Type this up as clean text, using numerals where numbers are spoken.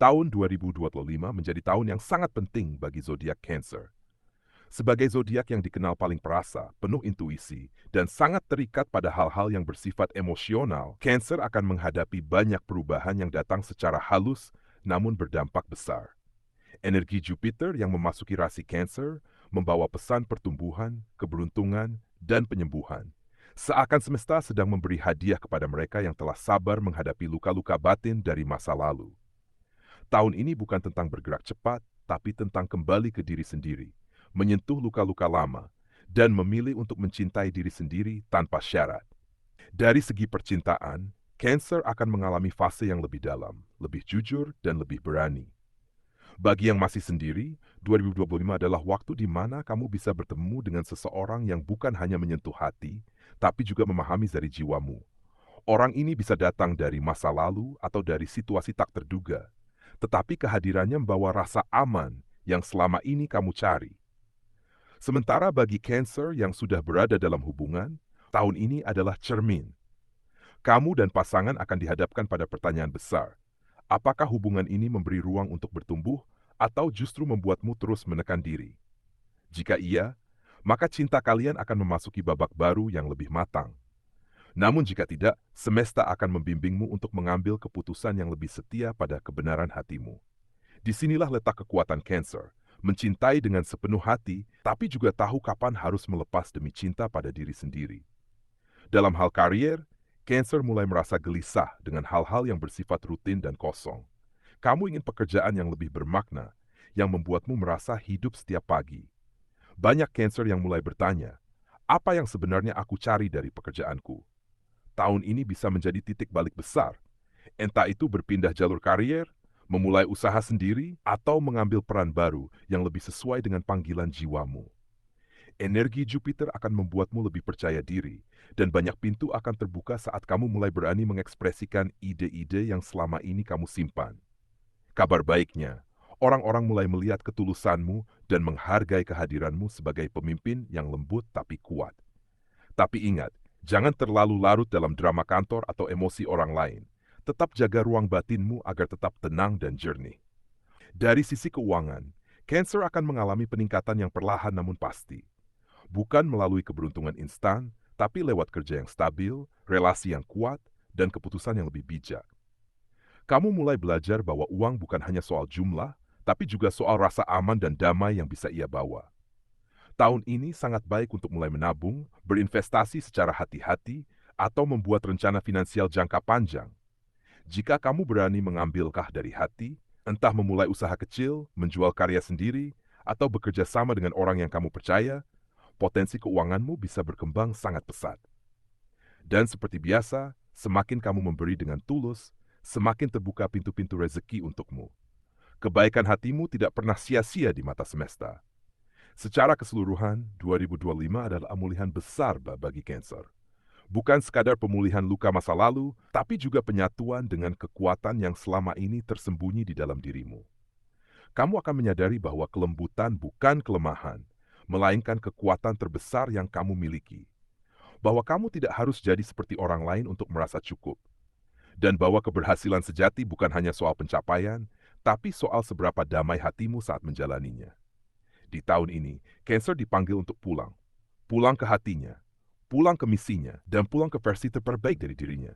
Tahun 2025 menjadi tahun yang sangat penting bagi zodiak Cancer. Sebagai zodiak yang dikenal paling perasa, penuh intuisi, dan sangat terikat pada hal-hal yang bersifat emosional, Cancer akan menghadapi banyak perubahan yang datang secara halus namun berdampak besar. Energi Jupiter yang memasuki rasi Cancer membawa pesan pertumbuhan, keberuntungan, dan penyembuhan. Seakan semesta sedang memberi hadiah kepada mereka yang telah sabar menghadapi luka-luka batin dari masa lalu. Tahun ini bukan tentang bergerak cepat, tapi tentang kembali ke diri sendiri, menyentuh luka-luka lama, dan memilih untuk mencintai diri sendiri tanpa syarat. Dari segi percintaan, Cancer akan mengalami fase yang lebih dalam, lebih jujur, dan lebih berani. Bagi yang masih sendiri, 2025 adalah waktu di mana kamu bisa bertemu dengan seseorang yang bukan hanya menyentuh hati, tapi juga memahami dari jiwamu. Orang ini bisa datang dari masa lalu atau dari situasi tak terduga, tetapi kehadirannya membawa rasa aman yang selama ini kamu cari. Sementara bagi Cancer yang sudah berada dalam hubungan, tahun ini adalah cermin. Kamu dan pasangan akan dihadapkan pada pertanyaan besar. Apakah hubungan ini memberi ruang untuk bertumbuh atau justru membuatmu terus menekan diri? Jika iya, maka cinta kalian akan memasuki babak baru yang lebih matang. Namun jika tidak, semesta akan membimbingmu untuk mengambil keputusan yang lebih setia pada kebenaran hatimu. Disinilah letak kekuatan Cancer, mencintai dengan sepenuh hati, tapi juga tahu kapan harus melepas demi cinta pada diri sendiri. Dalam hal karier, Cancer mulai merasa gelisah dengan hal-hal yang bersifat rutin dan kosong. Kamu ingin pekerjaan yang lebih bermakna, yang membuatmu merasa hidup setiap pagi. Banyak Cancer yang mulai bertanya, apa yang sebenarnya aku cari dari pekerjaanku? Tahun ini bisa menjadi titik balik besar. Entah itu berpindah jalur karier, memulai usaha sendiri, atau mengambil peran baru yang lebih sesuai dengan panggilan jiwamu. Energi Jupiter akan membuatmu lebih percaya diri, dan banyak pintu akan terbuka saat kamu mulai berani mengekspresikan ide-ide yang selama ini kamu simpan. Kabar baiknya, orang-orang mulai melihat ketulusanmu dan menghargai kehadiranmu sebagai pemimpin yang lembut tapi kuat. Tapi ingat, jangan terlalu larut dalam drama kantor atau emosi orang lain. Tetap jaga ruang batinmu agar tetap tenang dan jernih. Dari sisi keuangan, Cancer akan mengalami peningkatan yang perlahan namun pasti. Bukan melalui keberuntungan instan, tapi lewat kerja yang stabil, relasi yang kuat, dan keputusan yang lebih bijak. Kamu mulai belajar bahwa uang bukan hanya soal jumlah, tapi juga soal rasa aman dan damai yang bisa ia bawa. Tahun ini sangat baik untuk mulai menabung, berinvestasi secara hati-hati, atau membuat rencana finansial jangka panjang. Jika kamu berani mengambilkah dari hati, entah memulai usaha kecil, menjual karya sendiri, atau bekerja sama dengan orang yang kamu percaya, potensi keuanganmu bisa berkembang sangat pesat. Dan seperti biasa, semakin kamu memberi dengan tulus, semakin terbuka pintu-pintu rezeki untukmu. Kebaikan hatimu tidak pernah sia-sia di mata semesta. Secara keseluruhan, 2025 adalah pemulihan besar bagi Cancer. Bukan sekadar pemulihan luka masa lalu, tapi juga penyatuan dengan kekuatan yang selama ini tersembunyi di dalam dirimu. Kamu akan menyadari bahwa kelembutan bukan kelemahan, melainkan kekuatan terbesar yang kamu miliki. Bahwa kamu tidak harus jadi seperti orang lain untuk merasa cukup. Dan bahwa keberhasilan sejati bukan hanya soal pencapaian, tapi soal seberapa damai hatimu saat menjalaninya. Di tahun ini, Cancer dipanggil untuk pulang. Pulang ke hatinya, pulang ke misinya, dan pulang ke versi terbaik dari dirinya.